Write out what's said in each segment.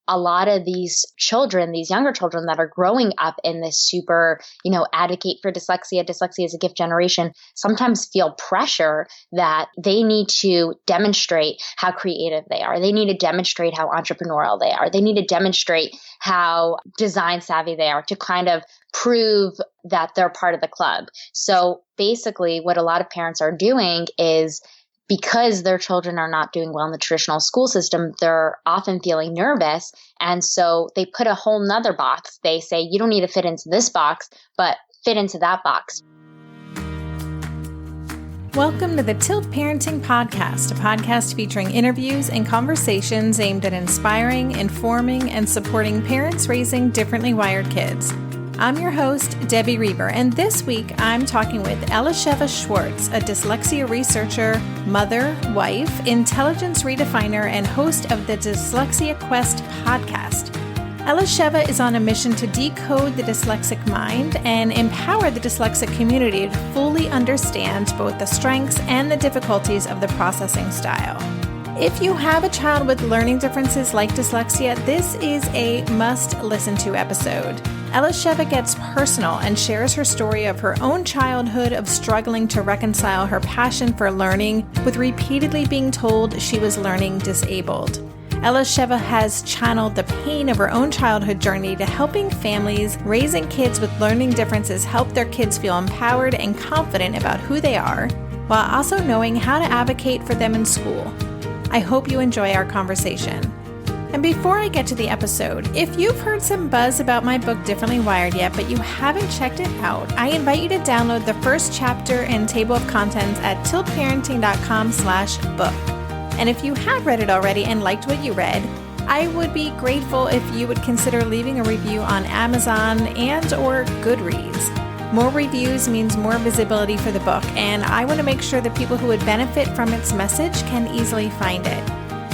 a lot of these children, these younger children that are growing up in this super, advocate for dyslexia is a gift generation, sometimes feel pressure that they need to demonstrate how creative they are. They need to demonstrate how entrepreneurial they are. They need to demonstrate how design savvy they are to kind of prove that they're part of the club. So basically what a lot of parents are doing is, because their children are not doing well in the traditional school system, they're often feeling nervous. And so they put a whole nother box. They say, you don't need to fit into this box, but fit into that box. Welcome to the Tilt Parenting Podcast, a podcast featuring interviews and conversations aimed at inspiring, informing, and supporting parents raising differently wired kids. I'm your host, Debbie Reber, and this week I'm talking with Elisheva Schwartz, a dyslexia researcher, mother, wife, intelligence redefiner, and host of the Dyslexia Quest podcast. Elisheva is on a mission to decode the dyslexic mind and empower the dyslexic community to fully understand both the strengths and the difficulties of the processing style. If you have a child with learning differences like dyslexia, this is a must-listen-to episode. Elisheva gets personal and shares her story of her own childhood of struggling to reconcile her passion for learning with repeatedly being told she was learning disabled. Elisheva has channeled the pain of her own childhood journey to helping families raising kids with learning differences help their kids feel empowered and confident about who they are, while also knowing how to advocate for them in school. I hope you enjoy our conversation. And before I get to the episode, if you've heard some buzz about my book Differently Wired yet, but you haven't checked it out, I invite you to download the first chapter and table of contents at tiltparenting.com/book. And if you have read it already and liked what you read, I would be grateful if you would consider leaving a review on Amazon and or Goodreads. More reviews means more visibility for the book, and I want to make sure that people who would benefit from its message can easily find it.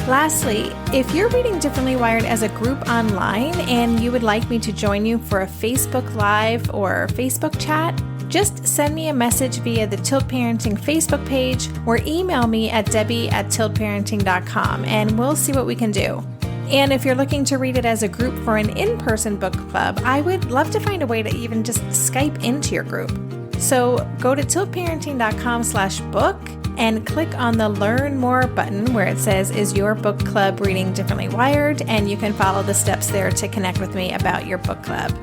Lastly, if you're reading Differently Wired as a group online and you would like me to join you for a Facebook Live or Facebook chat, just send me a message via the Tilt Parenting Facebook page or email me at debbie@tiltparenting.com and we'll see what we can do. And if you're looking to read it as a group for an in-person book club, I would love to find a way to even just Skype into your group. So go to tiltparenting.com/book and click on the Learn More button where it says, is your book club reading Differently Wired? And you can follow the steps there to connect with me about your book club.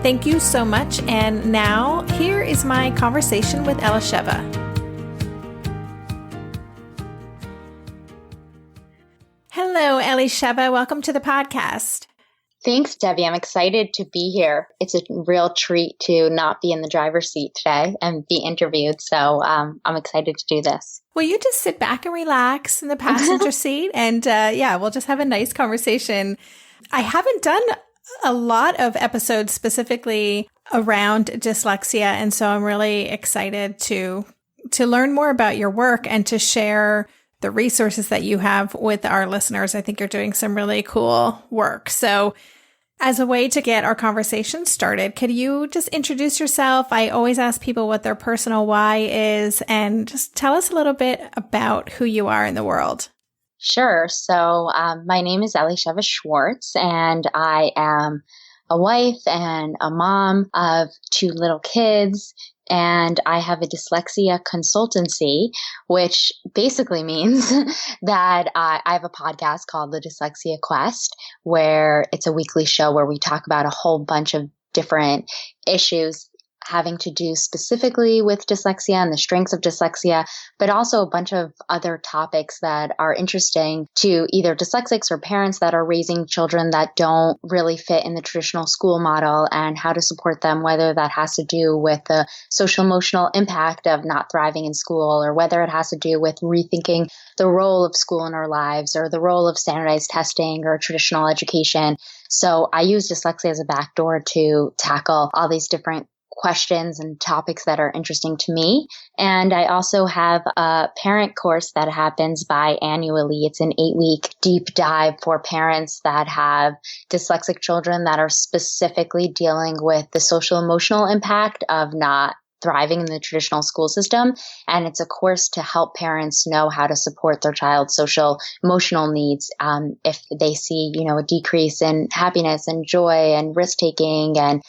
Thank you so much. And now here is my conversation with Elisheva. Hello, Elisheva. Welcome to the podcast. Thanks, Debbie. I'm excited to be here. It's a real treat to not be in the driver's seat today and be interviewed. So I'm excited to do this. Well, you just sit back and relax in the passenger seat and we'll just have a nice conversation. I haven't done a lot of episodes specifically around dyslexia. And so I'm really excited to learn more about your work and to share the resources that you have with our listeners. I think you're doing some really cool work. So as a way to get our conversation started, could you just introduce yourself? I always ask people what their personal why is, and just tell us a little bit about who you are in the world. Sure. So my name is Elisheva Schwartz, and I am a wife and a mom of 2 little kids. And I have a dyslexia consultancy, which basically means that I have a podcast called the Dyslexia Quest, where it's a weekly show where we talk about a whole bunch of different issues having to do specifically with dyslexia and the strengths of dyslexia, but also a bunch of other topics that are interesting to either dyslexics or parents that are raising children that don't really fit in the traditional school model, and how to support them, whether that has to do with the social emotional impact of not thriving in school, or whether it has to do with rethinking the role of school in our lives, or the role of standardized testing or traditional education. So I use dyslexia as a backdoor to tackle all these different questions and topics that are interesting to me. And I also have a parent course that happens biannually. It's an 8-week deep dive for parents that have dyslexic children that are specifically dealing with the social emotional impact of not thriving in the traditional school system. And it's a course to help parents know how to support their child's social, emotional needs. If they see, a decrease in happiness and joy and risk taking. And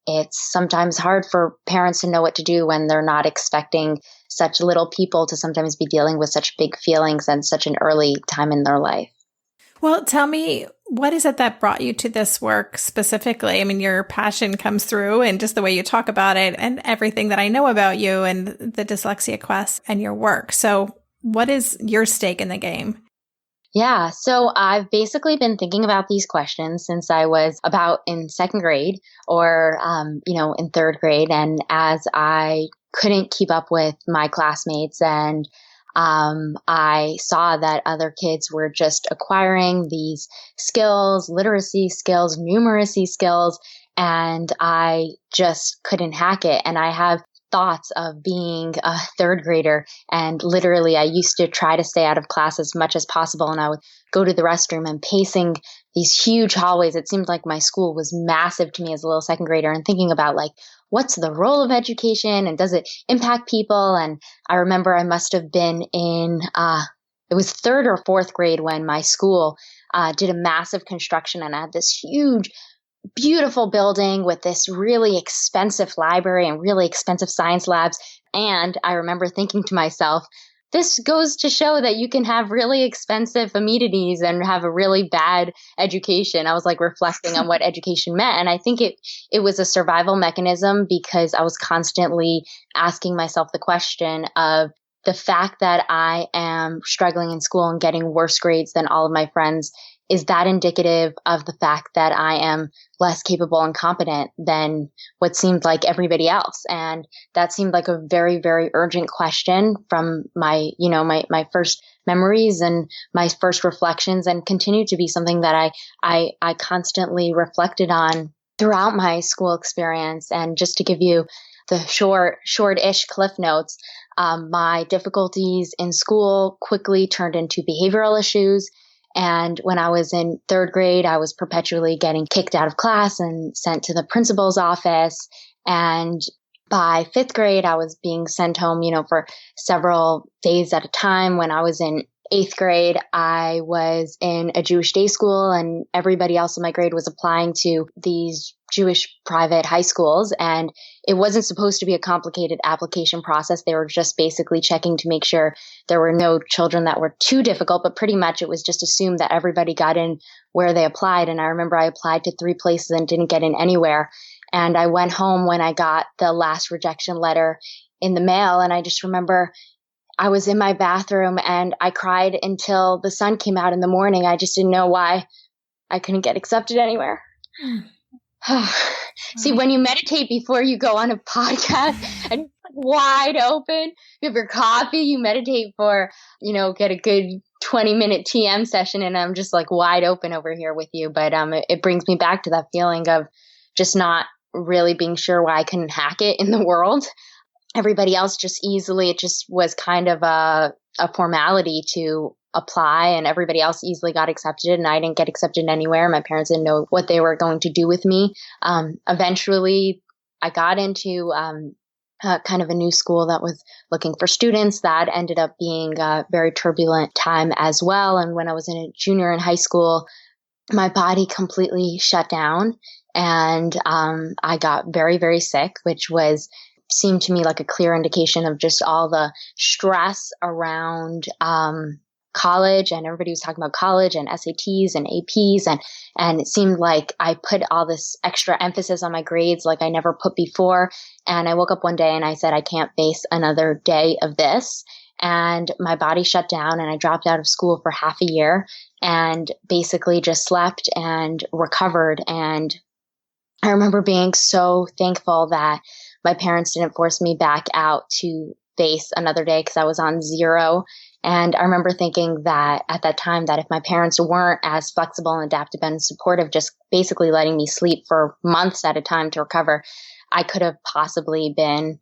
it's sometimes hard for parents to know what to do when they're not expecting such little people to sometimes be dealing with such big feelings at such an early time in their life. Well, tell me, what is it that brought you to this work specifically? I mean, your passion comes through and just the way you talk about it and everything that I know about you and the Dyslexia Quest and your work. So what is your stake in the game? Yeah, so I've basically been thinking about these questions since I was about in second grade or, in third grade. And as I couldn't keep up with my classmates and I saw that other kids were just acquiring these skills, literacy skills, numeracy skills, and I just couldn't hack it. And I have thoughts of being a third grader. And literally, I used to try to stay out of class as much as possible. And I would go to the restroom and pacing these huge hallways. It seemed like my school was massive to me as a little second grader and thinking about what's the role of education and does it impact people? And I remember I must have been in, it was third or fourth grade when my school did a massive construction and I had this huge beautiful building with this really expensive library and really expensive science labs. And I remember thinking to myself, this goes to show that you can have really expensive amenities and have a really bad education. I was reflecting on what education meant. And I think it was a survival mechanism because I was constantly asking myself the question of the fact that I am struggling in school and getting worse grades than all of my friends. Is that indicative of the fact that I am less capable and competent than what seemed like everybody else? And that seemed like a very, very urgent question from my first memories and my first reflections, and continued to be something that I constantly reflected on throughout my school experience. And just to give you the short-ish cliff notes, my difficulties in school quickly turned into behavioral issues. And when I was in third grade, I was perpetually getting kicked out of class and sent to the principal's office. And by fifth grade, I was being sent home, for several days at a time. When I was in eighth grade, I was in a Jewish day school and everybody else in my grade was applying to these Jewish private high schools. And it wasn't supposed to be a complicated application process. They were just basically checking to make sure there were no children that were too difficult, but pretty much it was just assumed that everybody got in where they applied. And I remember I applied to 3 places and didn't get in anywhere. And I went home when I got the last rejection letter in the mail. And I just remember I was in my bathroom and I cried until the sun came out in the morning. I just didn't know why I couldn't get accepted anywhere. See, when you meditate before you go on a podcast and you're wide open, you have your coffee, you meditate for, get a good 20-minute TM session. And I'm just wide open over here with you. But it brings me back to that feeling of just not really being sure why I couldn't hack it in the world. Everybody else it just was kind of a formality to apply, and everybody else easily got accepted and I didn't get accepted anywhere. My parents didn't know what they were going to do with me. Eventually I got into kind of a new school that was looking for students. That ended up being a very turbulent time as well. And when I was in a junior in high school, my body completely shut down and I got very, very sick, which seemed to me like a clear indication of just all the stress around college, and everybody was talking about college and SATs and APs, and it seemed like I put all this extra emphasis on my grades like I never put before. And I woke up one day and I said, I can't face another day of this. And my body shut down and I dropped out of school for half a year and basically just slept and recovered. And I remember being so thankful that my parents didn't force me back out to face another day because I was on zero. And I remember thinking that at that time that if my parents weren't as flexible and adaptive and supportive, just basically letting me sleep for months at a time to recover, I could have possibly been,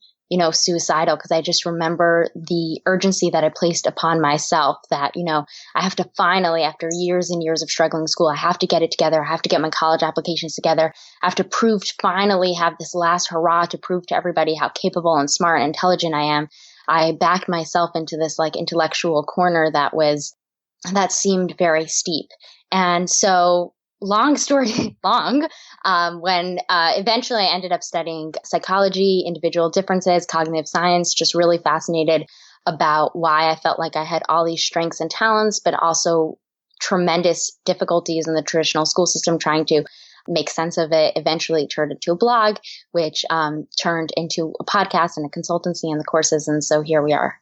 suicidal, because I just remember the urgency that I placed upon myself that, I have to finally, after years and years of struggling in school, I have to get it together. I have to get my college applications together. I have to finally have this last hurrah to prove to everybody how capable and smart and intelligent I am. I backed myself into this like intellectual corner that seemed very steep. And so long story long, when eventually I ended up studying psychology, individual differences, cognitive science, just really fascinated about why I felt like I had all these strengths and talents, but also tremendous difficulties in the traditional school system trying to make sense of it. Eventually turned into a blog, which turned into a podcast and a consultancy and the courses. And so here we are.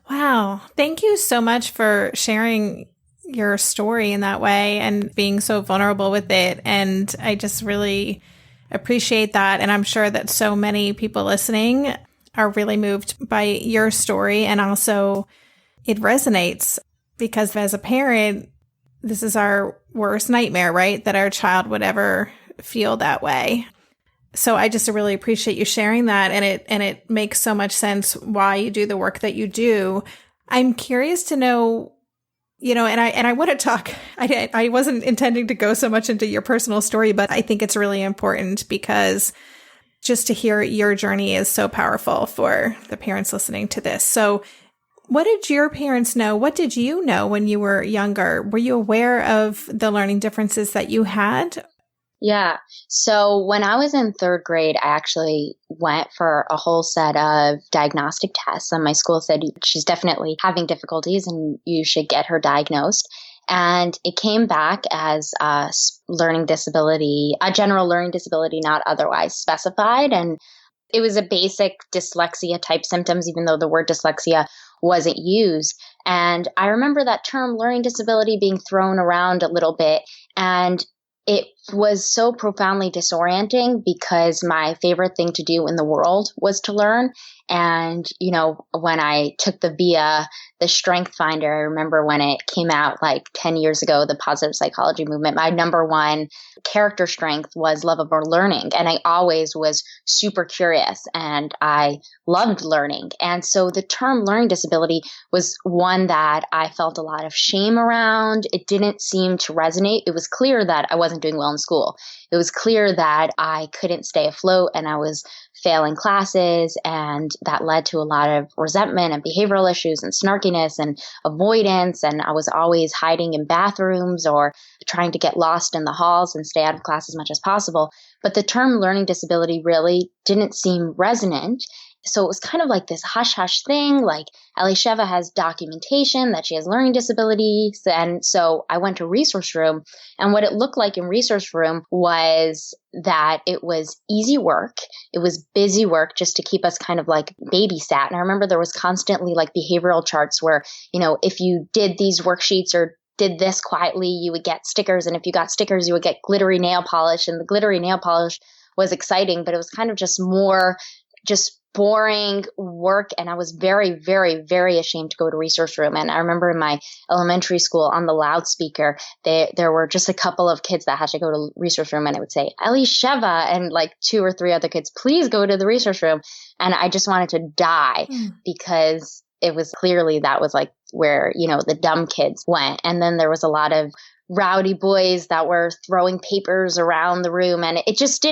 Wow. Thank you so much for sharing your story in that way and being so vulnerable with it. And I just really appreciate that. And I'm sure that so many people listening are really moved by your story. And also it resonates because as a parent, this is our worst nightmare, right? That our child would ever feel that way. So I just really appreciate you sharing that. And it makes so much sense why you do the work that you do. I'm curious to know, and I want to talk, I wasn't intending to go so much into your personal story, but I think it's really important because just to hear your journey is so powerful for the parents listening to this. So what did your parents know? What did you know when you were younger? Were you aware of the learning differences that you had? Yeah. So when I was in third grade, I actually went for a whole set of diagnostic tests. And my school said, she's definitely having difficulties and you should get her diagnosed. And it came back as a learning disability, a general learning disability, not otherwise specified. And it was a basic dyslexia type symptoms, even though the word dyslexia wasn't used. And I remember that term learning disability being thrown around a little bit. And it was so profoundly disorienting because my favorite thing to do in the world was to learn. And, when I took the Strength Finder, I remember when it came out like 10 years ago, the positive psychology movement, my number one character strength was love of learning. And I always was super curious and I loved learning. And so the term learning disability was one that I felt a lot of shame around. It didn't seem to resonate. It was clear that I wasn't doing well in school. It was clear that I couldn't stay afloat and I was failing classes, and that led to a lot of resentment and behavioral issues and snarkiness and avoidance. And I was always hiding in bathrooms or trying to get lost in the halls and stay out of class as much as possible. But the term learning disability really didn't seem resonant. So it was kind of like this hush-hush thing, like Elisheva has documentation that she has learning disabilities. And so I went to resource room, and what it looked like in resource room was that it was easy work. It was busy work just to keep us kind of like babysat. And I remember there was constantly like behavioral charts where, if you did these worksheets or did this quietly, you would get stickers. And if you got stickers, you would get glittery nail polish. And the glittery nail polish was exciting, but it was kind of just more just boring work. And I was very, very, very ashamed to go to resource room. And I remember in my elementary school on the loudspeaker, there were just a couple of kids that had to go to resource room, and it would say, Elisheva, and like 2 or 3 other kids, please go to the resource room. And I just wanted to die because it was clearly that was like where, the dumb kids went. And then there was a lot of rowdy boys that were throwing papers around the room. And it just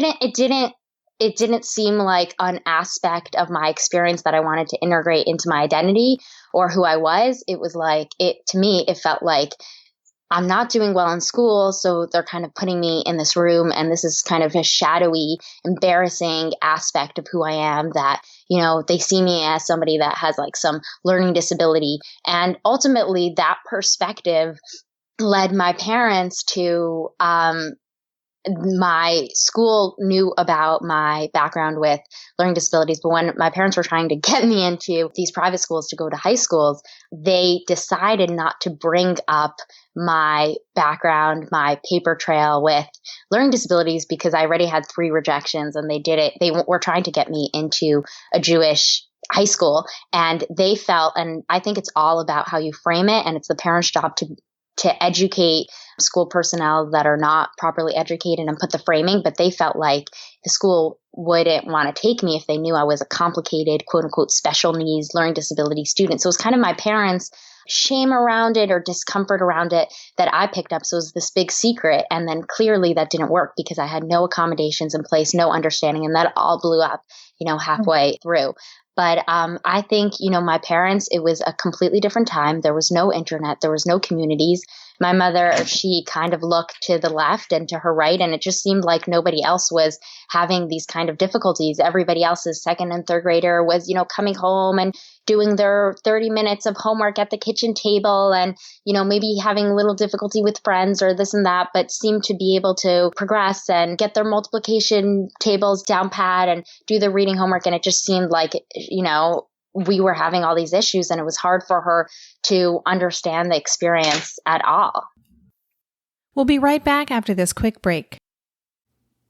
it didn't seem like an aspect of my experience that I wanted to integrate into my identity or who I was. It was like, to me, it felt like I'm not doing well in school. So they're kind of putting me in this room. And this is kind of a shadowy, embarrassing aspect of who I am that, they see me as somebody that has like some learning disability. And ultimately that perspective led my parents to, my school knew about my background with learning disabilities, but when my parents were trying to get me into these private schools to go to high schools, they decided not to bring up my background, my paper trail with learning disabilities because I already had 3 rejections, and they were trying to get me into a Jewish high school, and they felt, and I think it's all about how you frame it, and it's the parents' job to to educate school personnel that are not properly educated and put the framing, but they felt like the school wouldn't want to take me if they knew I was a complicated, quote unquote, special needs learning disability student. So it was kind of my parents' shame around it or discomfort around it that I picked up. So it was this big secret. And then clearly that didn't work because I had no accommodations in place, no understanding. And that all blew up, halfway through. But I think, my parents, it was a completely different time. There was no internet. There was no communities. My mother, she kind of looked to the left and to her right, and it just seemed like nobody else was having these kind of difficulties. Everybody else's second and third grader was, coming home and doing their 30 minutes of homework at the kitchen table and, maybe having a little difficulty with friends or this and that, but seemed to be able to progress and get their multiplication tables down pat and do their reading homework. And it just seemed like, we were having all these issues and it was hard for her to understand the experience at all. We'll be right back after this quick break.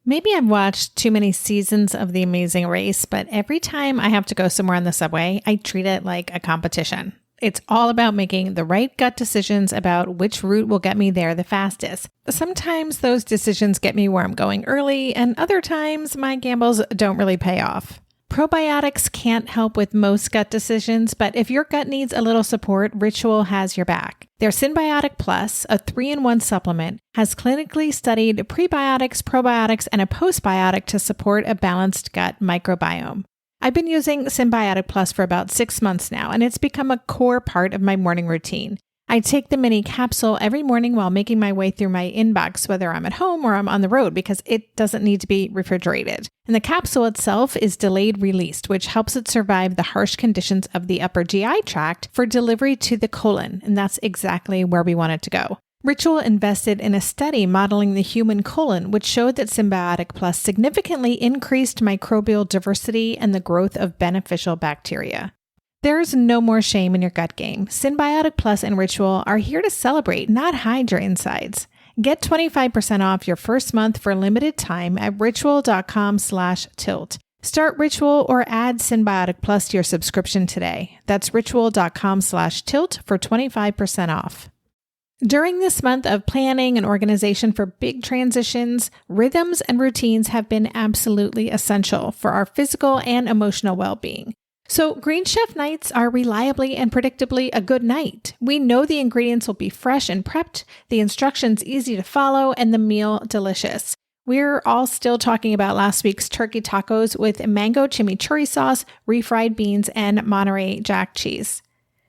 Maybe I've watched too many seasons of The Amazing Race, but every time I have to go somewhere on the subway, I treat it like a competition. It's all about making the right gut decisions about which route will get me there the fastest. Sometimes those decisions get me where I'm going early, and other times my gambles don't really pay off. Probiotics can't help with most gut decisions, but if your gut needs a little support, Ritual has your back. Their Synbiotic Plus, a 3-in-1 supplement, has clinically studied prebiotics, probiotics, and a postbiotic to support a balanced gut microbiome. I've been using Synbiotic Plus for about 6 months now, and it's become a core part of my morning routine. I take the mini capsule every morning while making my way through my inbox, whether I'm at home or I'm on the road, because it doesn't need to be refrigerated. And the capsule itself is delayed released, which helps it survive the harsh conditions of the upper GI tract for delivery to the colon. And that's exactly where we want it to go. Ritual invested in a study modeling the human colon, which showed that Synbiotic Plus significantly increased microbial diversity and the growth of beneficial bacteria. There's no more shame in your gut game. Synbiotic Plus and Ritual are here to celebrate, not hide your insides. Get 25% off your first month for a limited time at ritual.com/tilt. Start Ritual or add Synbiotic Plus to your subscription today. That's ritual.com/tilt for 25% off. During this month of planning and organization for big transitions, rhythms and routines have been absolutely essential for our physical and emotional well-being. So Green Chef nights are reliably and predictably a good night. We know the ingredients will be fresh and prepped, the instructions easy to follow, and the meal delicious. We're all still talking about last week's turkey tacos with mango chimichurri sauce, refried beans, and Monterey Jack cheese.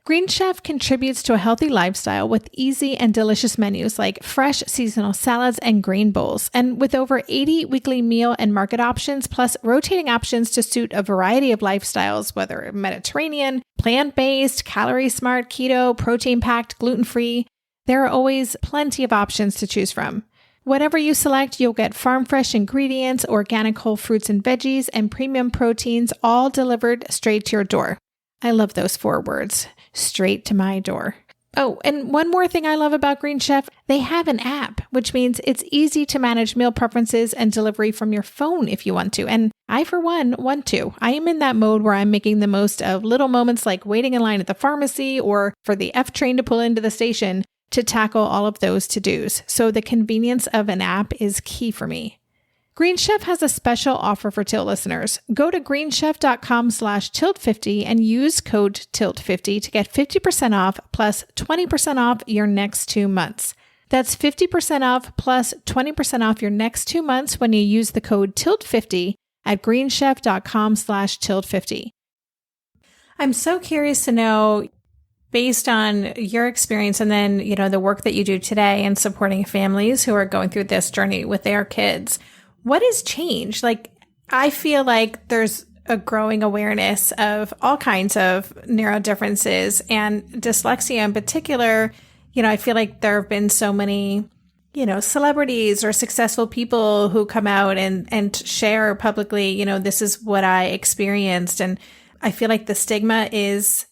Green Chef contributes to a healthy lifestyle with easy and delicious menus like fresh seasonal salads and grain bowls. And with over 80 weekly meal and market options, plus rotating options to suit a variety of lifestyles, whether Mediterranean, plant-based, calorie-smart, keto, protein-packed, gluten-free, there are always plenty of options to choose from. Whatever you select, you'll get farm-fresh ingredients, organic whole fruits and veggies, and premium proteins, all delivered straight to your door. I love those 4 words. Straight to my door. Oh, and one more thing I love about Green Chef, they have an app, which means it's easy to manage meal preferences and delivery from your phone if you want to. And I, for one, want to. I am in that mode where I'm making the most of little moments like waiting in line at the pharmacy or for the F train to pull into the station to tackle all of those to-dos. So the convenience of an app is key for me. Green Chef has a special offer for Tilt listeners. Go to greenchef.com/tilt50 and use code TILT50 to get 50% off plus 20% off your next 2 months. That's 50% off plus 20% off your next 2 months when you use the code TILT50 at greenchef.com/tilt50. I'm so curious to know, based on your experience and then, the work that you do today in supporting families who are going through this journey with their kids, what has changed? I feel like there's a growing awareness of all kinds of neurodifferences and dyslexia in particular. I feel like there have been so many, celebrities or successful people who come out and share publicly, this is what I experienced. And I feel like the stigma is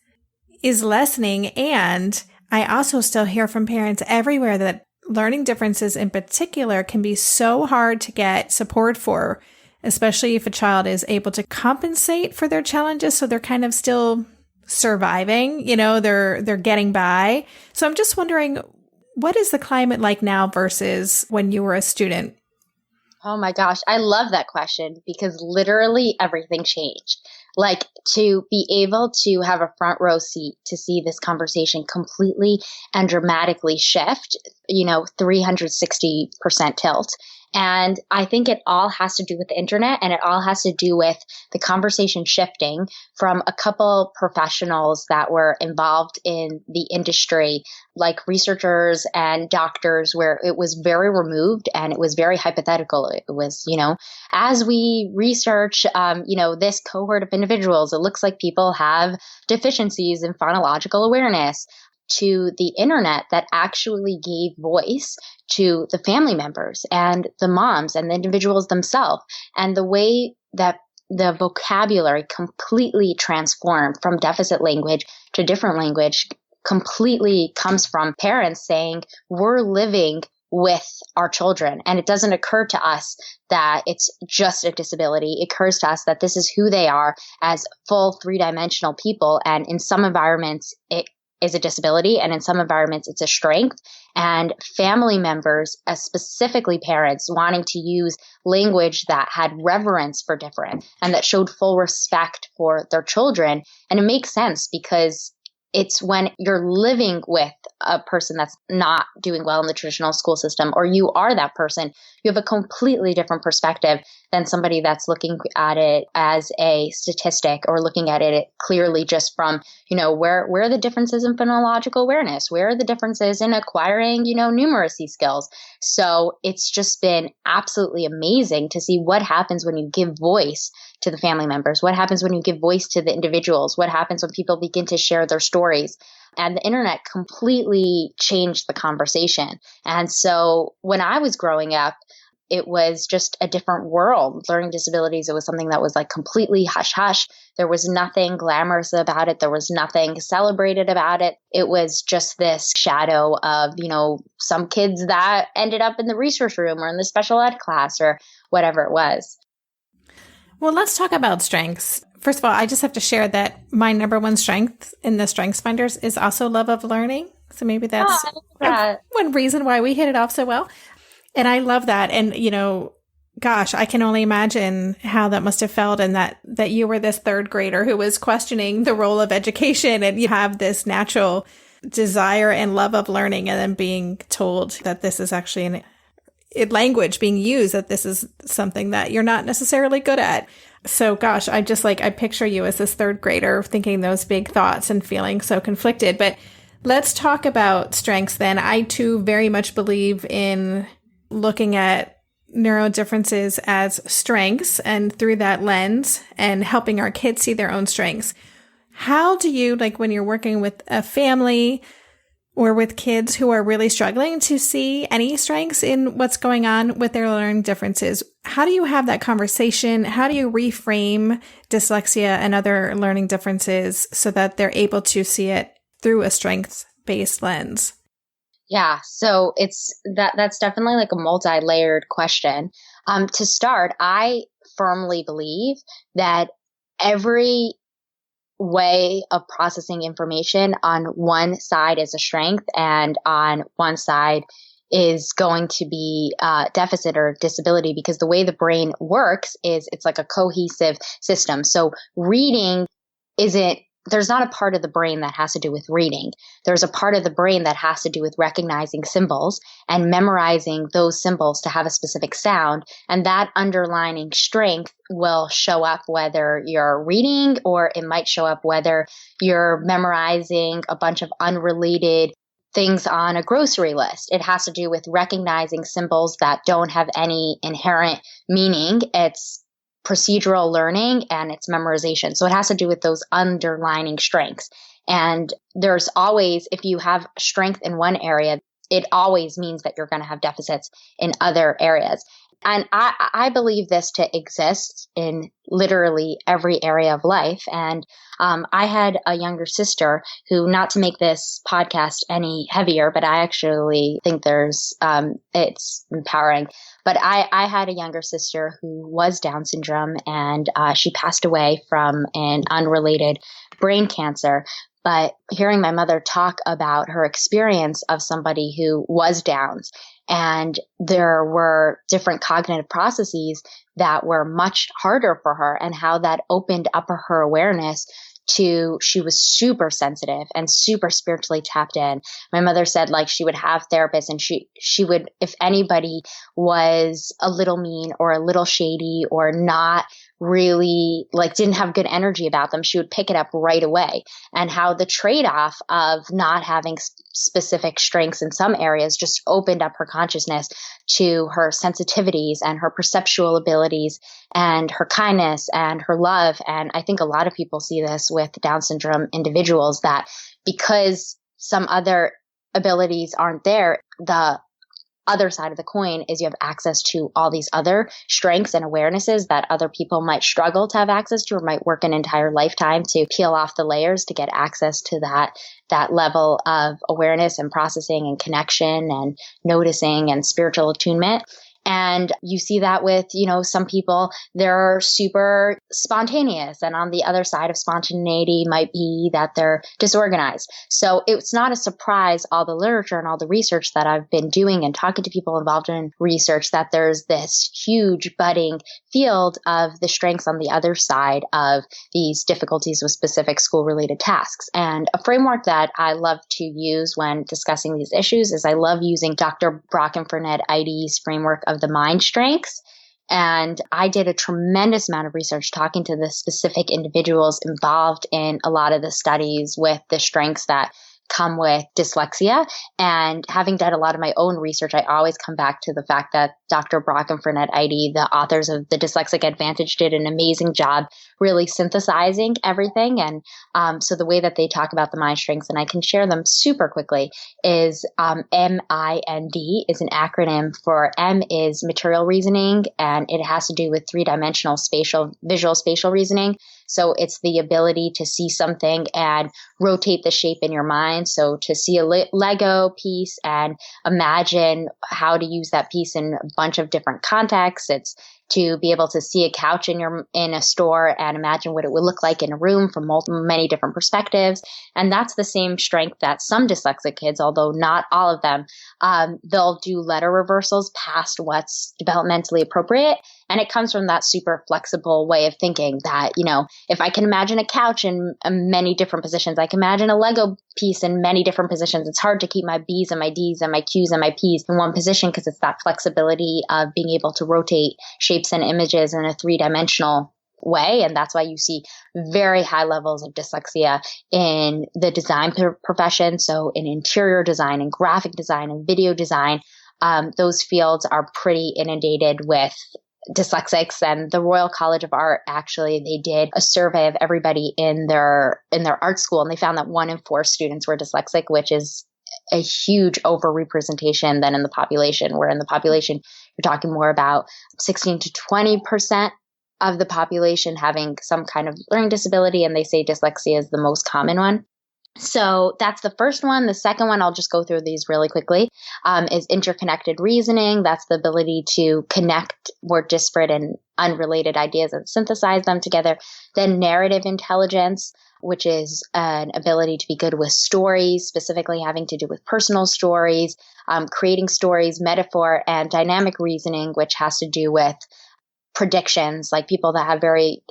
lessening. And I also still hear from parents everywhere that learning differences in particular can be so hard to get support for, especially if a child is able to compensate for their challenges. So they're kind of still surviving, they're getting by. So I'm just wondering, What is the climate like now versus when you were a student? Oh my gosh, I love that question because literally everything changed. Like to be able to have a front row seat to see this conversation completely and dramatically shift, 360% tilt. And I think it all has to do with the internet, and it all has to do with the conversation shifting from a couple professionals that were involved in the industry, like researchers and doctors, where it was very removed and it was very hypothetical. It was, as we research, this cohort of individuals, it looks like people have deficiencies in phonological awareness, to the internet that actually gave voice to the family members and the moms and the individuals themselves. And the way that the vocabulary completely transformed from deficit language to different language completely comes from parents saying, we're living with our children. And it doesn't occur to us that it's just a disability. It occurs to us that this is who they are as full three-dimensional people. And in some environments, it is a disability, and in some environments it's a strength. And family members, specifically parents, wanting to use language that had reverence for different and that showed full respect for their children. And it makes sense because it's when you're living with a person that's not doing well in the traditional school system, or you are that person, you have a completely different perspective than somebody that's looking at it as a statistic or looking at it clearly just from, where are the differences in phonological awareness? Where are the differences in acquiring, numeracy skills? So it's just been absolutely amazing to see what happens when you give voice to the family members. What happens when you give voice to the individuals? What happens when people begin to share their stories? And the internet completely changed the conversation. And so when I was growing up, it was just a different world. Learning disabilities, it was something that was like completely hush hush. There was nothing glamorous about it. There was nothing celebrated about it. It was just this shadow of, some kids that ended up in the research room or in the special ed class or whatever it was. Well, let's talk about strengths. First of all, I just have to share that my number one strength in the Strengths Finders is also love of learning. So maybe that's one reason why we hit it off so well. And I love that. And, gosh, I can only imagine how that must have felt, and that you were this third grader who was questioning the role of education, and you have this natural desire and love of learning, and then being told that this is actually language being used, that this is something that you're not necessarily good at. So gosh, I picture you as this third grader thinking those big thoughts and feeling so conflicted. But let's talk about strengths then. I too very much believe in looking at neurodifferences as strengths, and through that lens, and helping our kids see their own strengths. How do you, when you're working with a family or with kids who are really struggling to see any strengths in what's going on with their learning differences, how do you have that conversation? How do you reframe dyslexia and other learning differences so that they're able to see it through a strengths-based lens? Yeah, so that's definitely like a multi-layered question. To start, I firmly believe that every way of processing information on one side is a strength, and on one side is going to be deficit or disability, because the way the brain works is it's like a cohesive system. So reading there's not a part of the brain that has to do with reading. There's a part of the brain that has to do with recognizing symbols and memorizing those symbols to have a specific sound. And that underlining strength will show up whether you're reading, or it might show up whether you're memorizing a bunch of unrelated things on a grocery list. It has to do with recognizing symbols that don't have any inherent meaning. It's procedural learning and it's memorization. So it has to do with those underlining strengths. And there's always, if you have strength in one area, it always means that you're going to have deficits in other areas. And I believe this to exist in literally every area of life. And I had a younger sister who, not to make this podcast any heavier, but I actually think it's empowering. But I had a younger sister who was Down syndrome, and she passed away from an unrelated brain cancer. But hearing my mother talk about her experience of somebody who was Down's, and there were different cognitive processes that were much harder for her, and how that opened up her awareness to, she was super sensitive and super spiritually tapped in. My mother said, like, she would have therapists, and she would, if anybody was a little mean or a little shady or not really, like, didn't have good energy about them, she would pick it up right away. And how the trade-off of not having specific strengths in some areas just opened up her consciousness to her sensitivities and her perceptual abilities and her kindness and her love. And I think a lot of people see this with Down syndrome individuals, that because some other abilities aren't there, the other side of the coin is you have access to all these other strengths and awarenesses that other people might struggle to have access to, or might work an entire lifetime to peel off the layers to get access to that level of awareness and processing and connection and noticing and spiritual attunement. And you see that with, some people, they're super spontaneous. And on the other side of spontaneity might be that they're disorganized. So it's not a surprise, all the literature and all the research that I've been doing and talking to people involved in research, that there's this huge budding field of the strengths on the other side of these difficulties with specific school-related tasks. And a framework that I love to use when discussing these issues is I love using Dr. Brock and Fernette Eide's framework of the mind strengths. And I did a tremendous amount of research talking to the specific individuals involved in a lot of the studies with the strengths that come with dyslexia. And having done a lot of my own research, I always come back to the fact that Dr. Brock and Fernette Eide, the authors of the Dyslexic Advantage, did an amazing job really synthesizing everything. And so the way that they talk about the mind strengths, and I can share them super quickly, is MIND is an acronym for M is material reasoning, and it has to do with three-dimensional visual spatial reasoning. So it's the ability to see something and rotate the shape in your mind. So to see a Lego piece and imagine how to use that piece in a bunch of different contexts. It's to be able to see a couch in a store and imagine what it would look like in a room from many different perspectives. And that's the same strength that some dyslexic kids, although not all of them, they'll do letter reversals past what's developmentally appropriate. And it comes from that super flexible way of thinking that, if I can imagine a couch in many different positions, I can imagine a Lego piece in many different positions. It's hard to keep my B's and my D's and my Q's and my P's in one position, because it's that flexibility of being able to rotate shapes and images in a three-dimensional way. And that's why you see very high levels of dyslexia in the design profession. So in interior design and graphic design and video design, those fields are pretty inundated with dyslexics. And the Royal College of Art, actually, they did a survey of everybody in their art school, and they found that 1 in 4 students were dyslexic, which is a huge overrepresentation than in the population, where in the population, you're talking more about 16 to 20% of the population having some kind of learning disability. And they say dyslexia is the most common one. So that's the first one. The second one, I'll just go through these really quickly, is interconnected reasoning. That's the ability to connect more disparate and unrelated ideas and synthesize them together. Then narrative intelligence, which is an ability to be good with stories, specifically having to do with personal stories, creating stories, metaphor, and dynamic reasoning, which has to do with predictions, like people that have very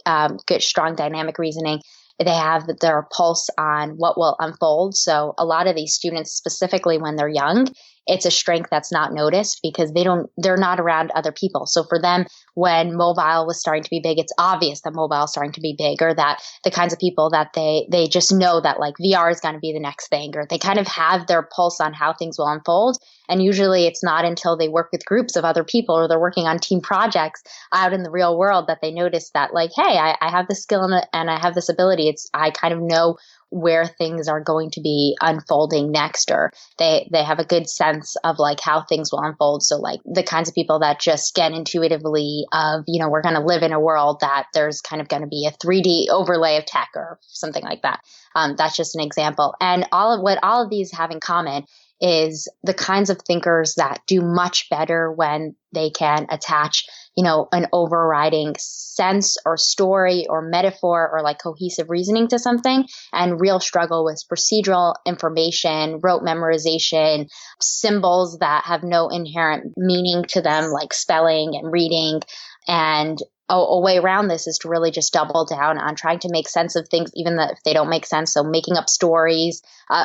good, strong dynamic reasoning. They have their pulse on what will unfold. So a lot of these students, specifically when they're young, it's a strength that's not noticed because they're not around other people. So for them, when mobile was starting to be big, it's obvious that mobile is starting to be big, or that the kinds of people that they just know that like VR is going to be the next thing, or they kind of have their pulse on how things will unfold. And usually it's not until they work with groups of other people or they're working on team projects out in the real world that they notice that like, hey, I have this skill and I have this ability. I kind of know where things are going to be unfolding next, or they have a good sense of like how things will unfold. So like the kinds of people that just get intuitively of, we're going to live in a world that there's kind of going to be a 3D overlay of tech or something like that. That's just an example. And what all of these have in common is the kinds of thinkers that do much better when they can attach an overriding sense or story or metaphor or like cohesive reasoning to something, and real struggle with procedural information, rote memorization, symbols that have no inherent meaning to them, like spelling and reading. And a way around this is to really just double down on trying to make sense of things, even if they don't make sense. So making up stories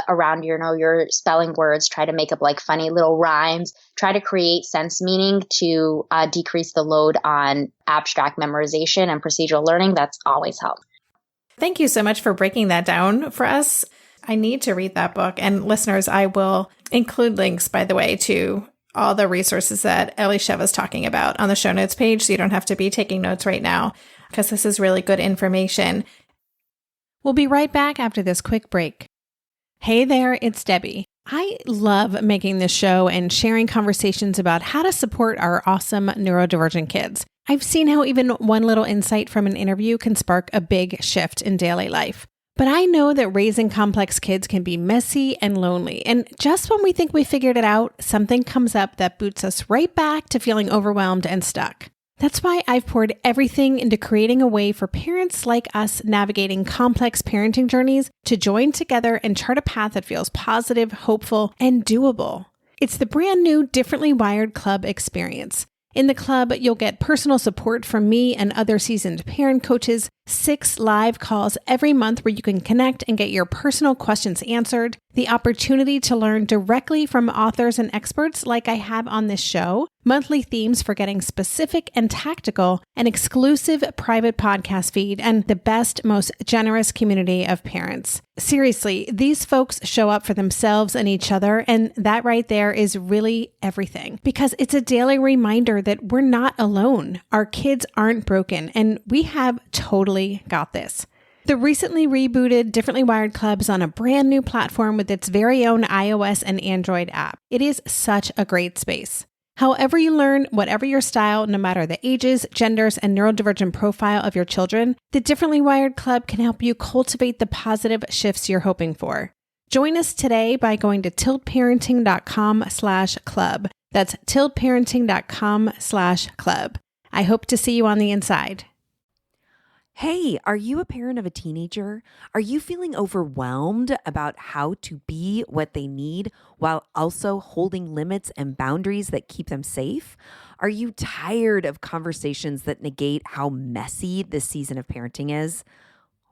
around your spelling words, try to make up like funny little rhymes, try to create sense meaning to decrease the load on abstract memorization and procedural learning. That's always helped. Thank you so much for breaking that down for us. I need to read that book. And listeners, I will include links, by the way, to all the resources that Elisheva is talking about on the show notes page, so you don't have to be taking notes right now, because this is really good information. We'll be right back after this quick break. Hey there, it's Debbie. I love making this show and sharing conversations about how to support our awesome neurodivergent kids. I've seen how even one little insight from an interview can spark a big shift in daily life. But I know that raising complex kids can be messy and lonely. And just when we think we figured it out, something comes up that boots us right back to feeling overwhelmed and stuck. That's why I've poured everything into creating a way for parents like us navigating complex parenting journeys to join together and chart a path that feels positive, hopeful, and doable. It's the brand new Differently Wired Club experience. In the club, you'll get personal support from me and other seasoned parent coaches, 6 live calls every month where you can connect and get your personal questions answered, the opportunity to learn directly from authors and experts like I have on this show, monthly themes for getting specific and tactical, an exclusive private podcast feed, and the best, most generous community of parents. Seriously, these folks show up for themselves and each other, and that right there is really everything, because it's a daily reminder that we're not alone. Our kids aren't broken, and we have totally got this. The recently rebooted Differently Wired Club is on a brand new platform with its very own iOS and Android app. It is such a great space. However you learn, whatever your style, no matter the ages, genders, and neurodivergent profile of your children, the Differently Wired Club can help you cultivate the positive shifts you're hoping for. Join us today by going to tiltparenting.com/club. That's tiltparenting.com/club. I hope to see you on the inside. Hey, are you a parent of a teenager? Are you feeling overwhelmed about how to be what they need while also holding limits and boundaries that keep them safe? Are you tired of conversations that negate how messy this season of parenting is?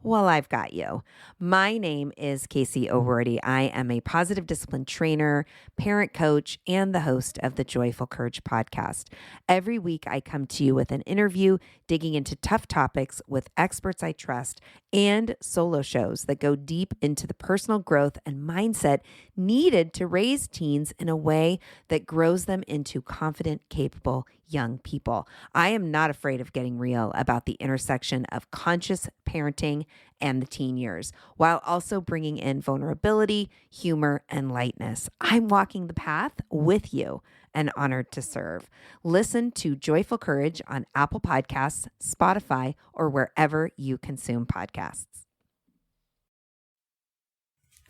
Well, I've got you. My name is Casey O'Rourke. I am a positive discipline trainer, parent coach, and the host of the Joyful Courage podcast. Every week, I come to you with an interview digging into tough topics with experts I trust and solo shows that go deep into the personal growth and mindset needed to raise teens in a way that grows them into confident, capable young people. I am not afraid of getting real about the intersection of conscious parenting and the teen years, while also bringing in vulnerability, humor, and lightness. I'm walking the path with you and honored to serve. Listen to Joyful Courage on Apple Podcasts, Spotify, or wherever you consume podcasts.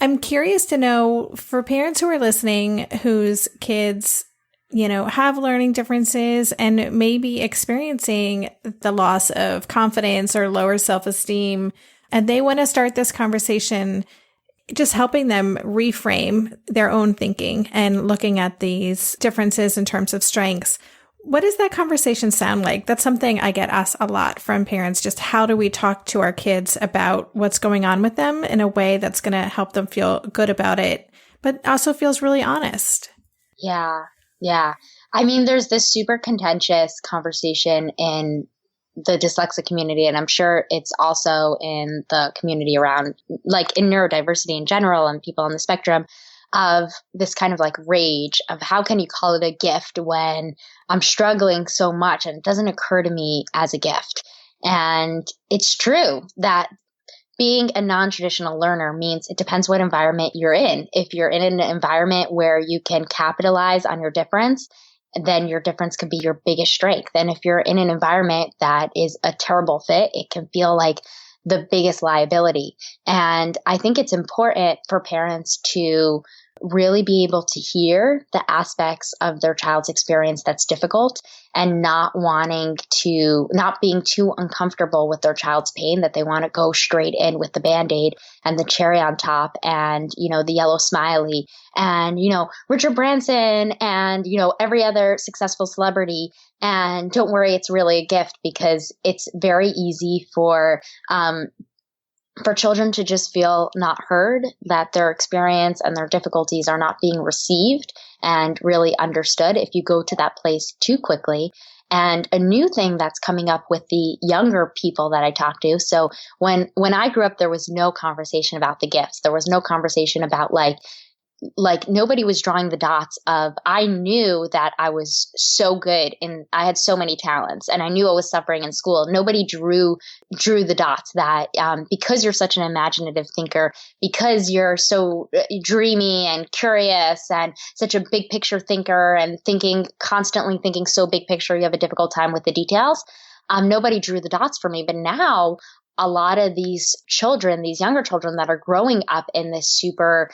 I'm curious to know, for parents who are listening whose kids have learning differences and maybe experiencing the loss of confidence or lower self-esteem, and they want to start this conversation, just helping them reframe their own thinking and looking at these differences in terms of strengths. What does that conversation sound like? That's something I get asked a lot from parents. Just how do we talk to our kids about what's going on with them in a way that's going to help them feel good about it, but also feels really honest? Yeah. I mean, there's this super contentious conversation in the dyslexic community, and I'm sure it's also in the community around, like in neurodiversity in general and people on the spectrum, of this kind of like rage of how can you call it a gift when I'm struggling so much and it doesn't occur to me as a gift. And it's true that being a non-traditional learner means it depends what environment you're in. If you're in an environment where you can capitalize on your difference, then your difference could be your biggest strength. And if you're in an environment that is a terrible fit, it can feel like the biggest liability. And I think it's important for parents to really be able to hear the aspects of their child's experience that's difficult and not being too uncomfortable with their child's pain, that they want to go straight in with the Band-Aid and the cherry on top and, the yellow smiley and, Richard Branson and, every other successful celebrity. And don't worry, it's really a gift, because it's very easy for children to just feel not heard, that their experience and their difficulties are not being received and really understood if you go to that place too quickly. And a new thing that's coming up with the younger people that I talk to. So when I grew up, there was no conversation about the gifts. There was no conversation about like nobody was drawing the dots of, I knew that I was so good and I had so many talents and I knew I was suffering in school. Nobody drew the dots that because you're such an imaginative thinker, because you're so dreamy and curious and such a big picture thinker and constantly thinking so big picture, you have a difficult time with the details. Nobody drew the dots for me. But now a lot of these children, these younger children that are growing up in this super,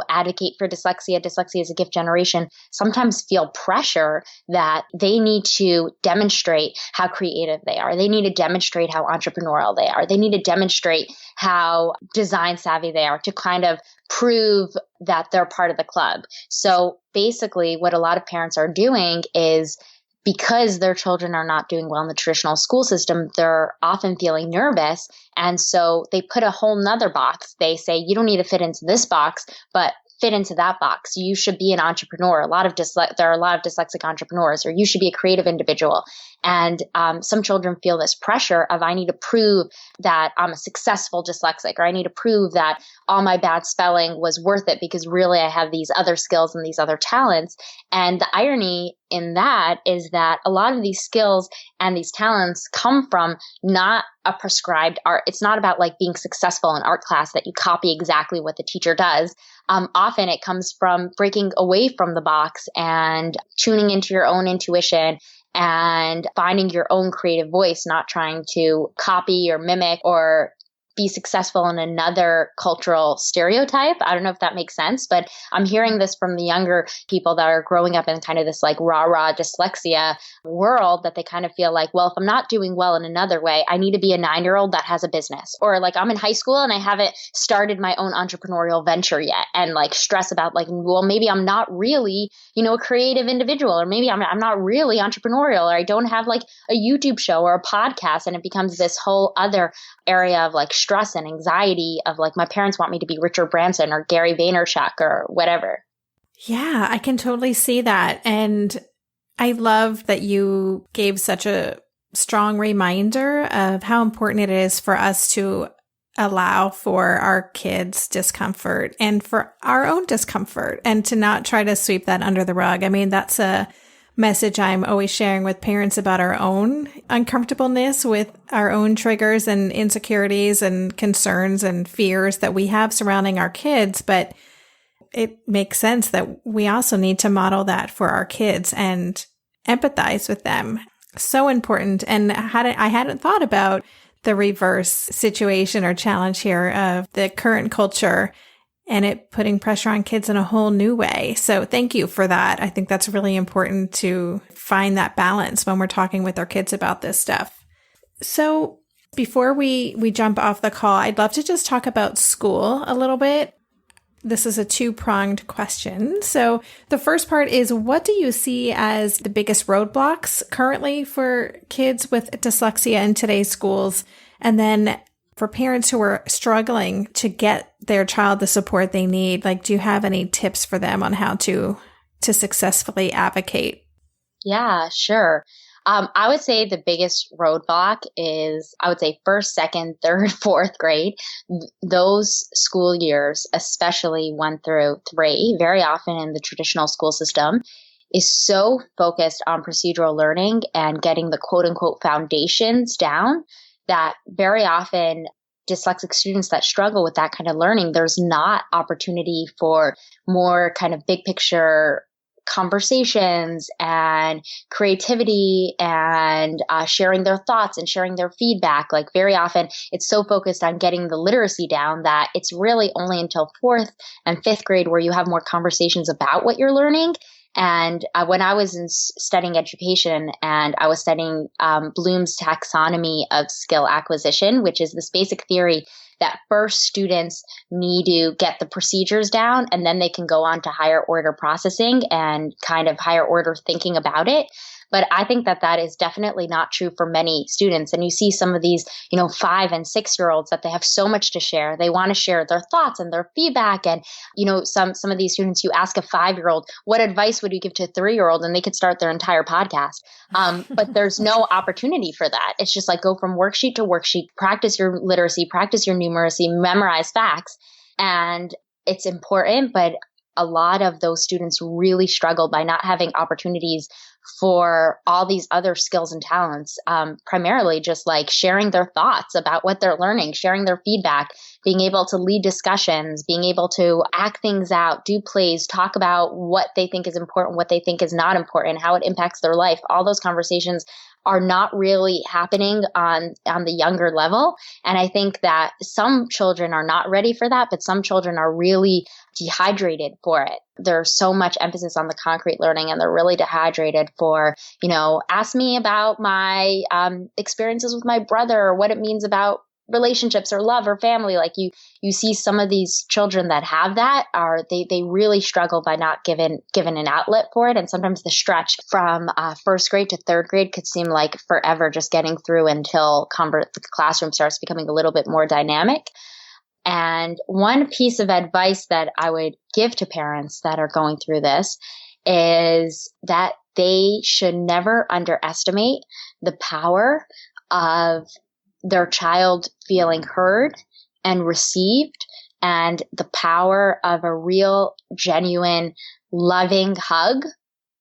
advocate for dyslexia is a gift generation, sometimes feel pressure that they need to demonstrate how creative they are. They need to demonstrate how entrepreneurial they are. They need to demonstrate how design savvy they are to kind of prove that they're part of the club. So basically what a lot of parents are doing is, because their children are not doing well in the traditional school system, they're often feeling nervous. And so they put a whole nother box. They say, you don't need to fit into this box, but fit into that box. You should be an entrepreneur. There are a lot of dyslexic entrepreneurs, or you should be a creative individual. And some children feel this pressure of, I need to prove that I'm a successful dyslexic, or I need to prove that all my bad spelling was worth it because really I have these other skills and these other talents. And the irony in that is that a lot of these skills and these talents come from not a prescribed art. It's not about like being successful in art class that you copy exactly what the teacher does. Often it comes from breaking away from the box and tuning into your own intuition and finding your own creative voice, not trying to copy or mimic or be successful in another cultural stereotype. I don't know if that makes sense, but I'm hearing this from the younger people that are growing up in kind of this like rah-rah dyslexia world, that they kind of feel like, well, if I'm not doing well in another way, I need to be a 9-year-old that has a business, or like I'm in high school and I haven't started my own entrepreneurial venture yet, and like stress about like, well, maybe I'm not really, a creative individual, or maybe I'm not really entrepreneurial, or I don't have like a YouTube show or a podcast. And it becomes this whole other area of like stress and anxiety of like, my parents want me to be Richard Branson or Gary Vaynerchuk or whatever. Yeah, I can totally see that. And I love that you gave such a strong reminder of how important it is for us to allow for our kids' discomfort and for our own discomfort, and to not try to sweep that under the rug. I mean, that's a message I'm always sharing with parents about our own uncomfortableness with our own triggers and insecurities and concerns and fears that we have surrounding our kids. But it makes sense that we also need to model that for our kids and empathize with them. So important. And I hadn't thought about the reverse situation or challenge here of the current culture and it putting pressure on kids in a whole new way. So thank you for that. I think that's really important to find that balance when we're talking with our kids about this stuff. So before we jump off the call, I'd love to just talk about school a little bit. This is a two-pronged question. So the first part is, what do you see as the biggest roadblocks currently for kids with dyslexia in today's schools? And then for parents who are struggling to get their child the support they need, like, do you have any tips for them on how to successfully advocate? Yeah, sure. I would say the biggest roadblock is, I would say, first, second, third, fourth grade. Those school years, especially 1 through 3, very often in the traditional school system, is so focused on procedural learning and getting the quote unquote foundations down that very often dyslexic students that struggle with that kind of learning, there's not opportunity for more kind of big picture conversations and creativity and sharing their thoughts and sharing their feedback. Like very often it's so focused on getting the literacy down that it's really only until 4th and 5th grade where you have more conversations about what you're learning. And when I was studying education and I was studying Bloom's taxonomy of skill acquisition, which is this basic theory that first students need to get the procedures down and then they can go on to higher order processing and kind of higher order thinking about it. But I think that that is definitely not true for many students. And you see some of these, 5 and 6-year-olds that they have so much to share. They want to share their thoughts and their feedback. And, some of these students, you ask a 5-year-old, what advice would you give to a 3-year-old? And they could start their entire podcast. But there's no opportunity for that. It's just like go from worksheet to worksheet, practice your literacy, practice your numeracy, memorize facts. And it's important, but a lot of those students really struggle by not having opportunities for all these other skills and talents, primarily just like sharing their thoughts about what they're learning, sharing their feedback, being able to lead discussions, being able to act things out, do plays, talk about what they think is important, what they think is not important, how it impacts their life. All those conversations are not really happening on the younger level. And I think that some children are not ready for that, but some children are really dehydrated for it. There's so much emphasis on the concrete learning and they're really dehydrated for, ask me about my experiences with my brother or what it means about relationships or love or family. Like you see some of these children that have that they really struggle by not given an outlet for it. And sometimes the stretch from 1st grade to 3rd grade could seem like forever just getting through until the classroom starts becoming a little bit more dynamic. And one piece of advice that I would give to parents that are going through this is that they should never underestimate the power of their child feeling heard and received, and the power of a real, genuine, loving hug.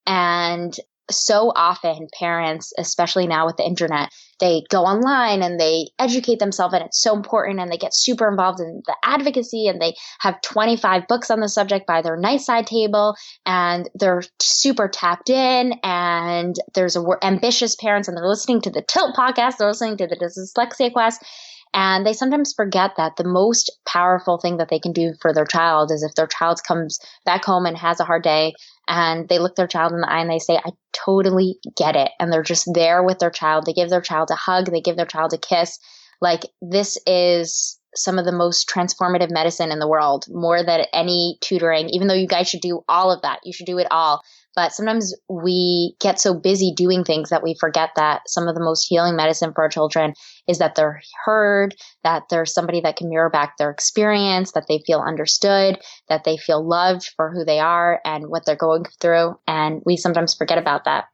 And so often parents, especially now with the internet, they go online and they educate themselves and it's so important and they get super involved in the advocacy and they have 25 books on the subject by their nightside table and they're super tapped in and there's ambitious parents and they're listening to the Tilt podcast, they're listening to the Dyslexia Quest. And they sometimes forget that the most powerful thing that they can do for their child is if their child comes back home and has a hard day and they look their child in the eye and they say, I totally get it. And they're just there with their child. They give their child a hug. They give their child a kiss. Like this is some of the most transformative medicine in the world, more than any tutoring, even though you guys should do all of that. You should do it all. But sometimes we get so busy doing things that we forget that some of the most healing medicine for our children is that they're heard, that there's somebody that can mirror back their experience, that they feel understood, that they feel loved for who they are and what they're going through. And we sometimes forget about that.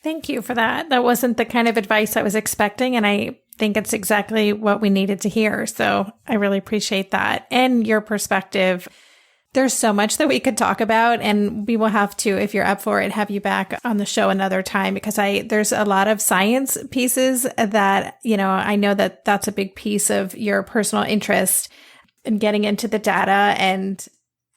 Thank you for that. That wasn't the kind of advice I was expecting. And I think it's exactly what we needed to hear. So I really appreciate that and your perspective. There's so much that we could talk about, and we will have to, if you're up for it, have you back on the show another time because there's a lot of science pieces that, I know that that's a big piece of your personal interest in getting into the data and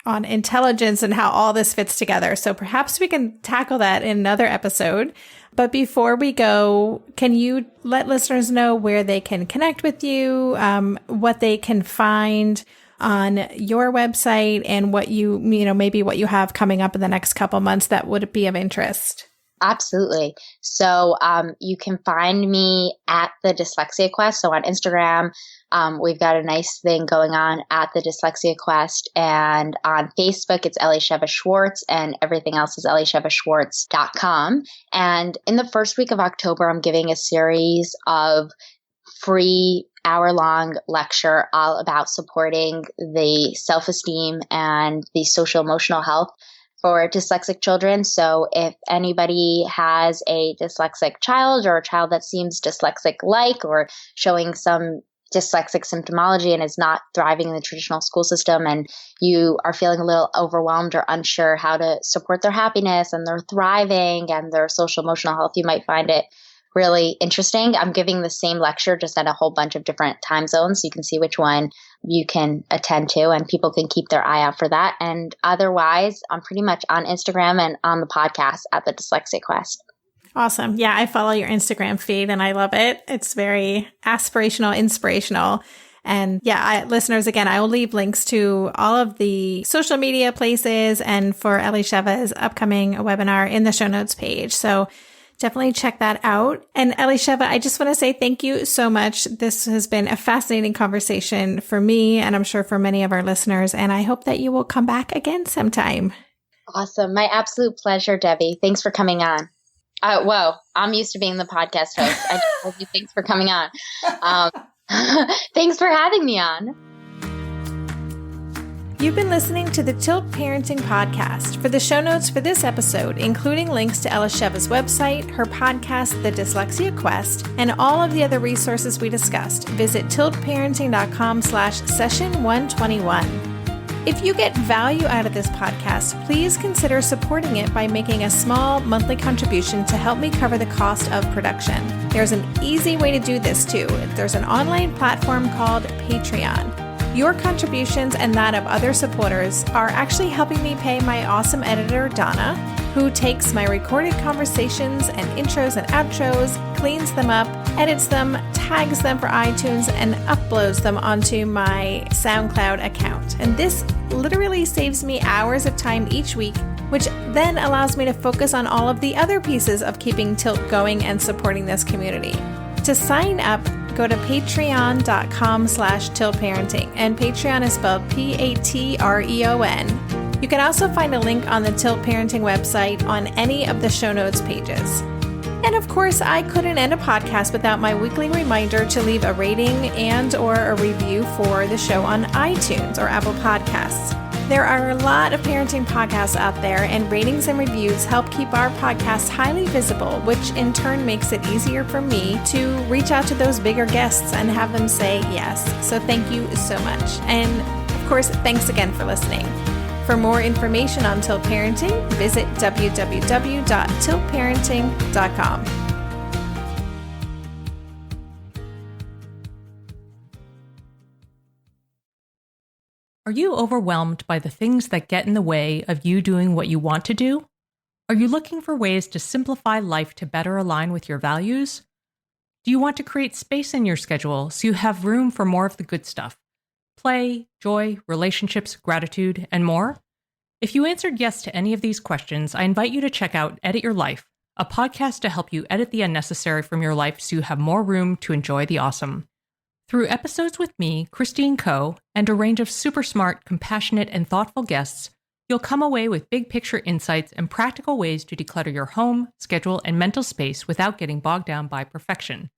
on intelligence and how all this fits together. So perhaps we can tackle that in another episode. But before we go, can you let listeners know where they can connect with you, what they can find on your website and what maybe what you have coming up in the next couple months that would be of interest? Absolutely. So you can find me at the Dyslexia Quest. So on Instagram, we've got a nice thing going on at the Dyslexia Quest. And on Facebook, it's Elisheva Schwartz, and everything else is elishevashwartz.com. And in the first week of October, I'm giving a series of free hour-long lecture all about supporting the self-esteem and the social-emotional health for dyslexic children. So if anybody has a dyslexic child or a child that seems dyslexic-like or showing some dyslexic symptomology and is not thriving in the traditional school system, and you are feeling a little overwhelmed or unsure how to support their happiness and their thriving and their social emotional health, you might find it really interesting. I'm giving the same lecture just at a whole bunch of different time zones. So you can see which one you can attend to, and people can keep their eye out for that. And otherwise, I'm pretty much on Instagram and on the podcast at the Dyslexia Quest. Awesome. Yeah, I follow your Instagram feed and I love it. It's very aspirational, inspirational. And yeah, listeners, again, I will leave links to all of the social media places and for Elisheva's upcoming webinar in the show notes page. So definitely check that out. And Elisheva, I just want to say thank you so much. This has been a fascinating conversation for me, and I'm sure for many of our listeners. And I hope that you will come back again sometime. Awesome. My absolute pleasure, Debbie. Thanks for coming on. Whoa, I'm used to being the podcast host. I just told you thanks for coming on. Thanks for having me on. You've been listening to the Tilt Parenting Podcast. For the show notes for this episode, including links to Elisheva's website, her podcast, The Dyslexia Quest, and all of the other resources we discussed, visit tiltparenting.com/session121. If you get value out of this podcast, please consider supporting it by making a small monthly contribution to help me cover the cost of production. There's an easy way to do this too. There's an online platform called Patreon. Your contributions and that of other supporters are actually helping me pay my awesome editor, Donna, who takes my recorded conversations and intros and outros, cleans them up, edits them, tags them for iTunes, and uploads them onto my SoundCloud account. And this literally saves me hours of time each week, which then allows me to focus on all of the other pieces of keeping Tilt going and supporting this community. To sign up, go to patreon.com/tiltparenting, and Patreon is spelled Patreon. You can also find a link on the Tilt Parenting website on any of the show notes pages. And of course, I couldn't end a podcast without my weekly reminder to leave a rating and or a review for the show on iTunes or Apple Podcasts. There are a lot of parenting podcasts out there, and ratings and reviews help keep our podcast highly visible, which in turn makes it easier for me to reach out to those bigger guests and have them say yes. So thank you so much. And of course, thanks again for listening. For more information on Tilt Parenting, visit www.tiltparenting.com. Are you overwhelmed by the things that get in the way of you doing what you want to do? Are you looking for ways to simplify life to better align with your values? Do you want to create space in your schedule so you have room for more of the good stuff? Play, joy, relationships, gratitude, and more? If you answered yes to any of these questions, I invite you to check out Edit Your Life, a podcast to help you edit the unnecessary from your life so you have more room to enjoy the awesome. Through episodes with me, Christine Coe, and a range of super smart, compassionate, and thoughtful guests, you'll come away with big picture insights and practical ways to declutter your home, schedule, and mental space without getting bogged down by perfection.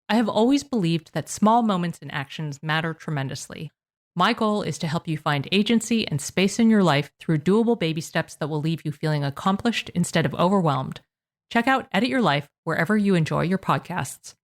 I have always believed that small moments and actions matter tremendously. My goal is to help you find agency and space in your life through doable baby steps that will leave you feeling accomplished instead of overwhelmed. Check out Edit Your Life wherever you enjoy your podcasts.